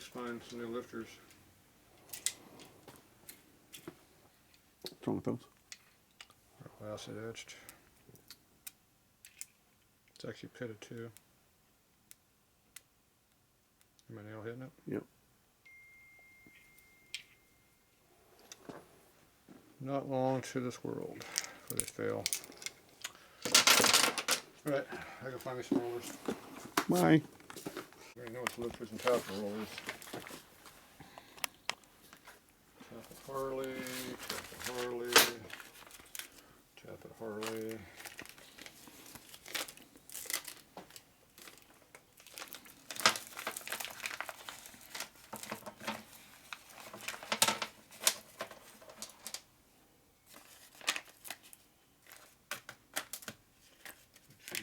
nice to find some new lifters. What's wrong with those? They're acid etched. It's actually pitted too. Am I nail hitting it? Yep. Not long to this world before they fail. Alright, I gotta find me some rollers. Bye. I already know it's lifters and Tatro rollers. Tap Harley, tap Harley, tap Harley.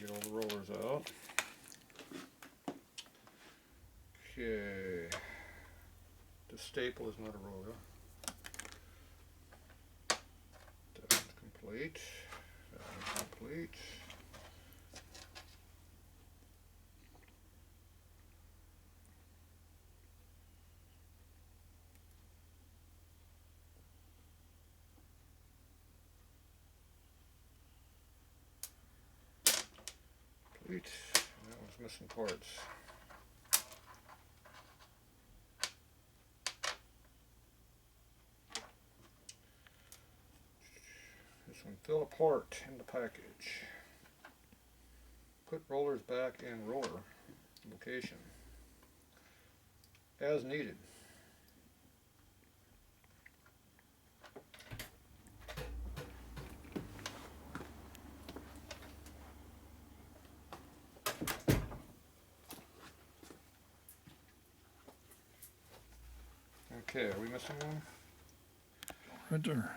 Get all the rollers out. Okay. The staple is not a roller. That one's complete. That one's complete. Complete. That one's missing parts. This one fell apart in the package. Put rollers back in roller location as needed. Okay, are we missing one? Right there.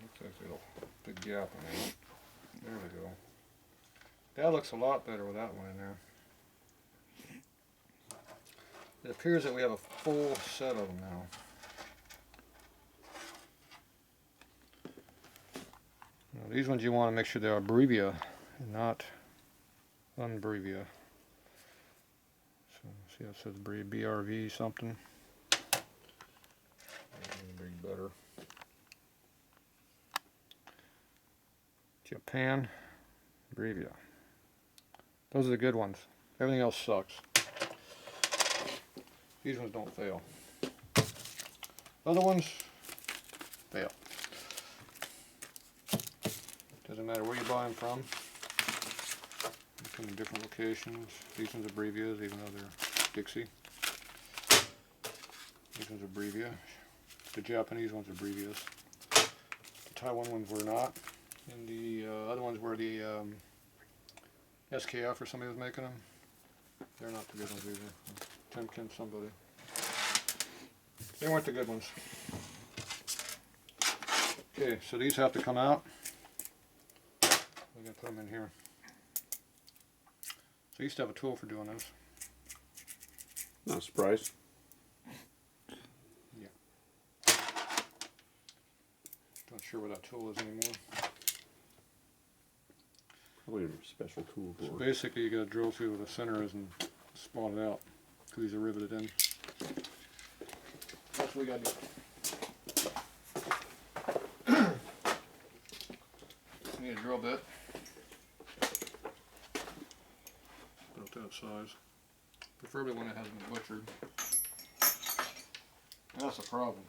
Looks like a little big gap in it. There we go. That looks a lot better with that one in there. It appears that we have a full set of them now. Now these ones you want to make sure they are brevia and not unbrevia. So see how it says BRV something. Big better. Japan brevia. Those are the good ones. Everything else sucks. These ones don't fail. Other ones fail. Doesn't matter where you buy them from. They come in different locations. These ones are brevias, even though they're Dixie. These ones are brevia. The Japanese ones are brevias. The Taiwan ones were not. And the other ones were the SKF or somebody was making them. They're not the good ones either. Temkin somebody. They weren't the good ones. Okay, so these have to come out. We're going to put them in here. So I used to have a tool for doing this. Not a surprise. Yeah. Not sure where that tool is anymore. Probably a special tool So for it. basically you got to drill through where the center is and spawn it out. Because these are riveted in. That's what we got to do. Need a drill bit. About that size. Preferably one that hasn't been butchered. That's a problem.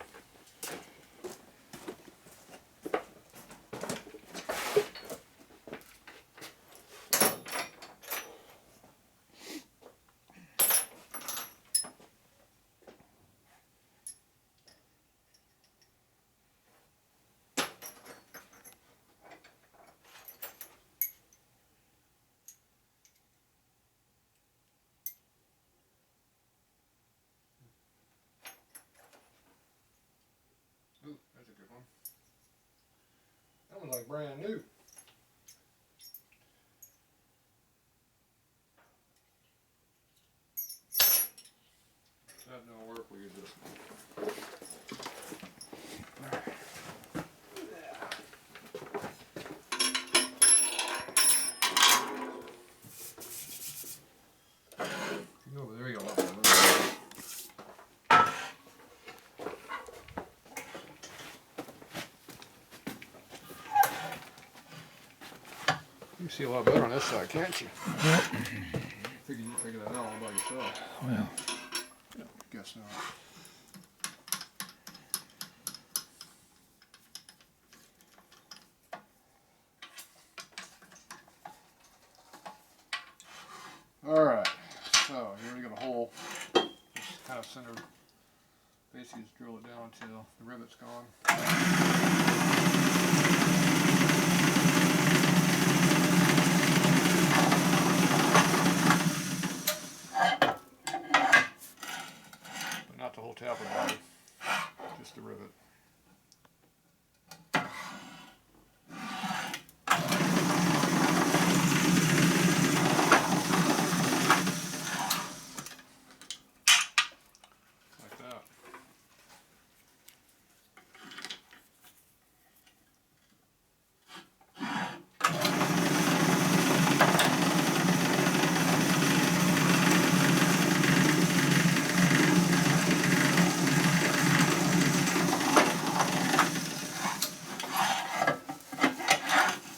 Ooh, that's a good one. That one's like brand new. If that don't work, we'll use this one. Oh, there you go. see a lot better on this side, can't you? Yep. Figure you figure that out all by yourself. Well, Guess not. Alright, so you already got a hole. Just kind of centered. Basically just drill it down until the rivet's gone. But not the whole tappet body, just the rivet. Like that.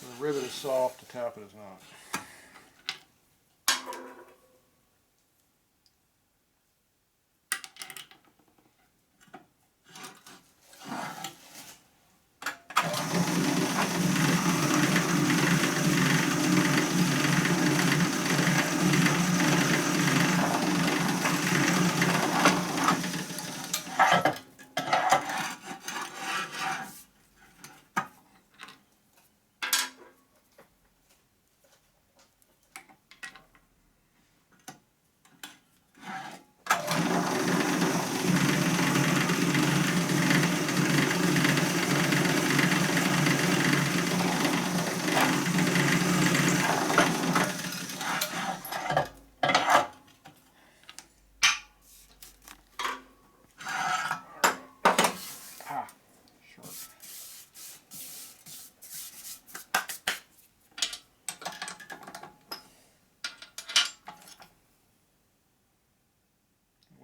The rivet is soft, the tappet is not.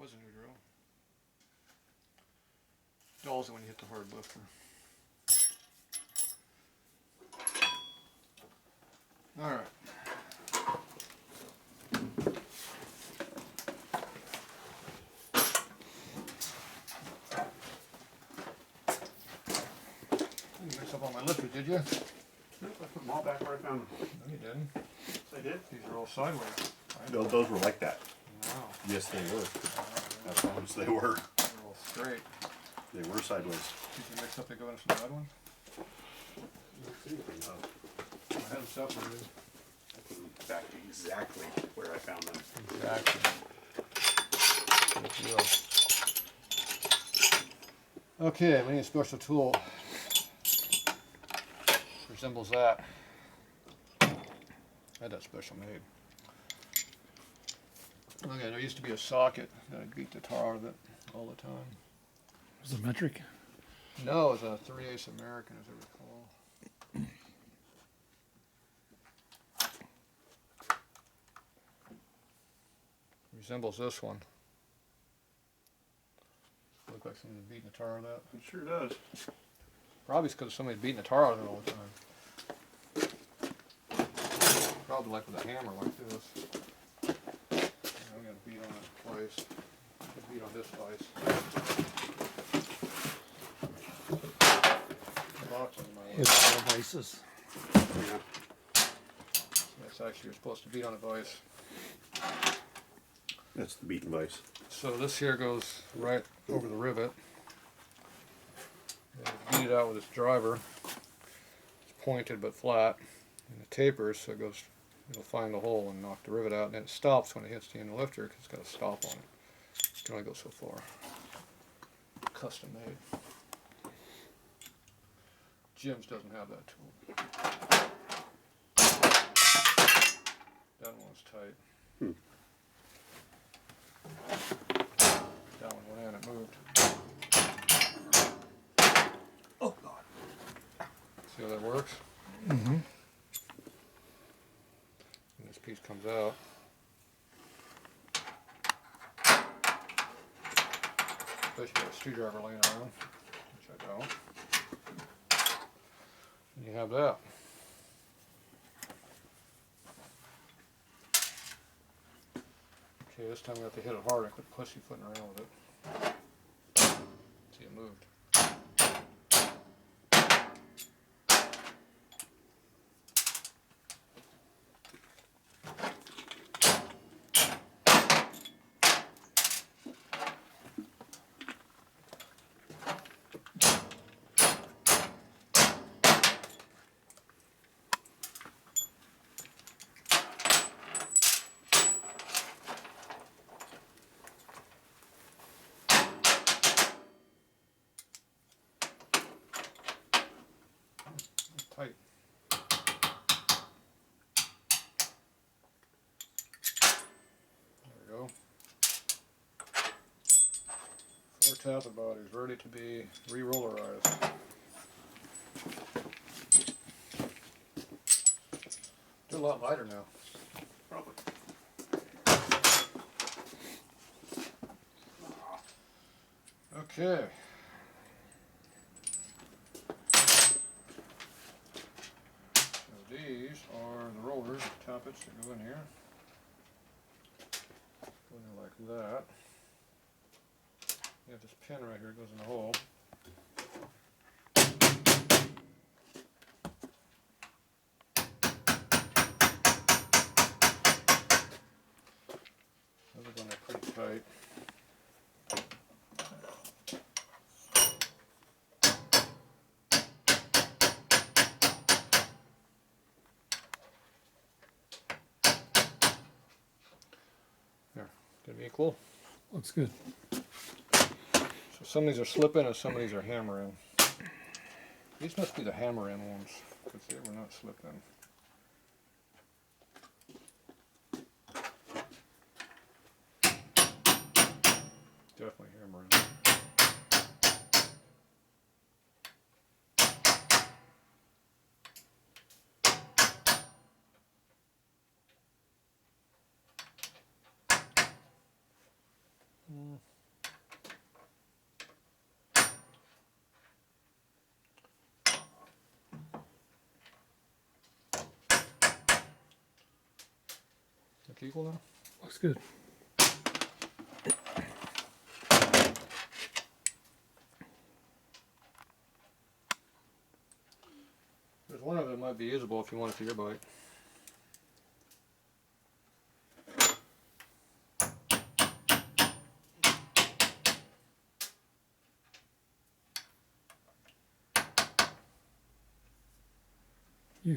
Was a new drill. Dulls it when you hit the hard lifter. Alright. You didn't mix up all my lifters, did you? Nope, I put them all back where I found them. No, you didn't. Yes, I did. These are all sideways. Those were like that. No. Yes, they were. I promise they were. They're all straight. They were sideways. Did you mix up the good ones from the bad ones? I had them separated. I put them back exactly where I found them. Exactly. Good deal. Okay, we need a special tool. Resembles that. I had that special made. Okay, there used to be a socket that I'd beat the tar out of it all the time. was it metric? No, it was a 3/8 American, as I recall. Resembles this one. Look like somebody's beating the tar out of that. It sure does. Probably it's because somebody's beating the tar out of it all the time. Probably like with a hammer like this. I'm going to beat on it twice. Beat on this twice. It's all vices. Yeah. Yes, actually you're supposed to beat on a vise. That's the beaten vise. So this here goes right over the rivet. And beat it out with this driver. It's pointed but flat. And it tapers, so it goes, it'll find the hole and knock the rivet out. And then it stops when it hits the end of the lifter because it's got a stop on it. It can only go so far. Custom made. Jim's doesn't have that tool. That one's tight. Hmm. That one went in, it moved. Oh God. See how that works? Mm-hmm. And this piece comes out. Especially got a screwdriver laying around, which I don't. And you have that. Okay, this time we have to hit it hard. I quit pussyfooting around with it. See, it moved. Tight. There we go. 4 tappet bodies ready to be re-rollerized. They're a lot lighter now. Probably. Okay. So these are the rollers, tappets that go in here. Go in there like that. You have this pin right here, it goes in the hole. Those are going there pretty tight. There, did it equal? Looks good. So some of these are slip-in and some of these are hammer-in. These must be the hammer-in ones, because they were not slip-in. Definitely hammer-in. Look equal now? Looks good. There's one of them that might be usable if you want it for your bike. Yeah.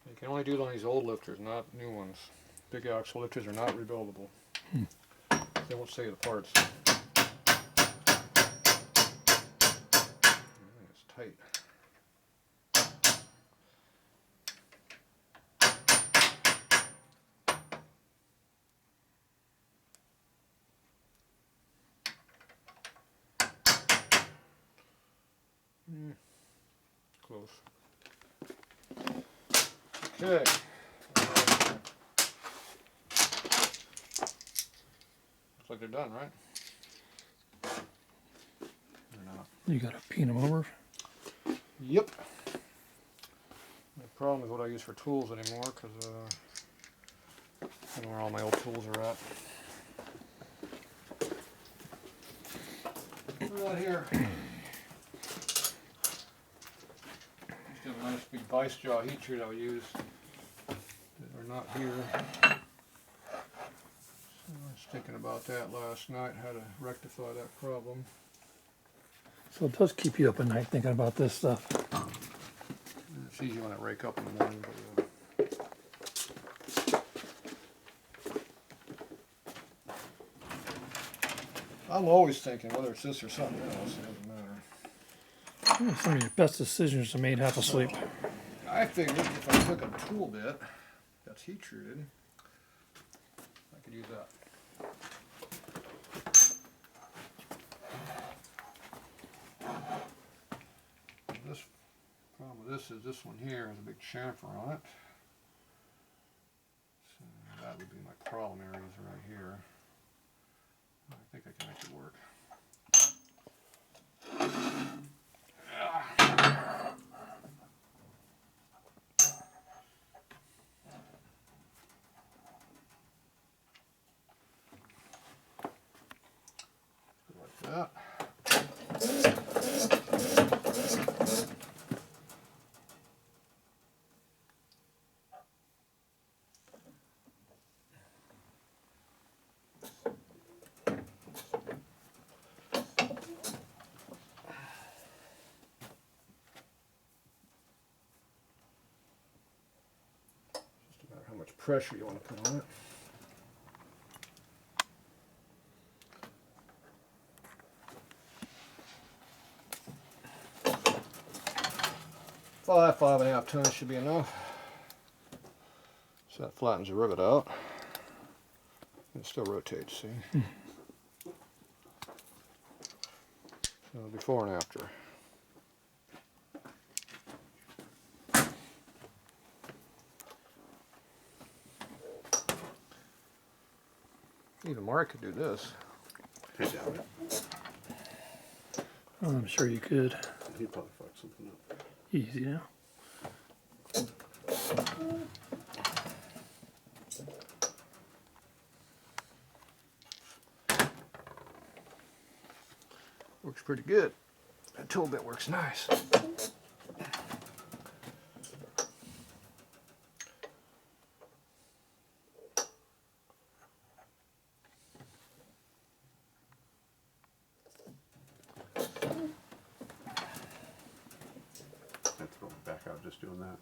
You can only do it on these old lifters, not new ones. Big axle lifters are not rebuildable. They won't save the parts. It's tight. Close. Okay. Looks like they're done, right? They're not. You got to peen them over. Yep. The problem is what I use for tools anymore, because I don't know where all my old tools are at. They're not here. Just have a nice big vice jaw heat treat I'll use. They're not here. So I was thinking about that last night, how to rectify that problem. So it does keep you up at night thinking about this stuff. It's easy when I rake up in the morning, but I'm always thinking, whether it's this or something else, it doesn't matter. Some of your best decisions are made half asleep. I figured if I took a tool bit that's heat treated, I could use that. This problem with this is this one here has a big chamfer on it. So that would be my problem areas right here. I think I can make it work. pressure you want to put on it. Five and a half tons should be enough. So that flattens the rivet out. It still rotates, see? So before and after. Even Mark could do this. I doubt it. I'm sure you could. He'd probably fuck something up. Easy now. Works pretty good. That tool bit works nice. I'd throw it back out just doing that.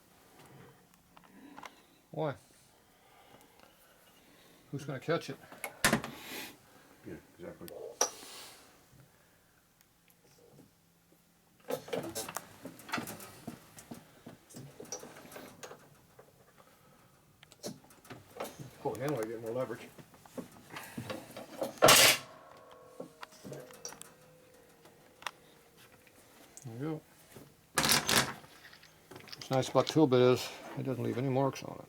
Why? Who's going to catch it? Yeah, exactly. Pull it anyway, get more leverage. There you go. What's nice about tool bit is it doesn't leave any marks on it.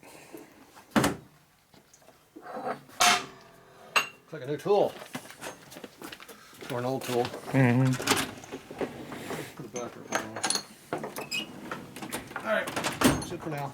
It's like a new tool. Or an old tool. Mm-hmm. Put it back right now. Alright, that's it for now.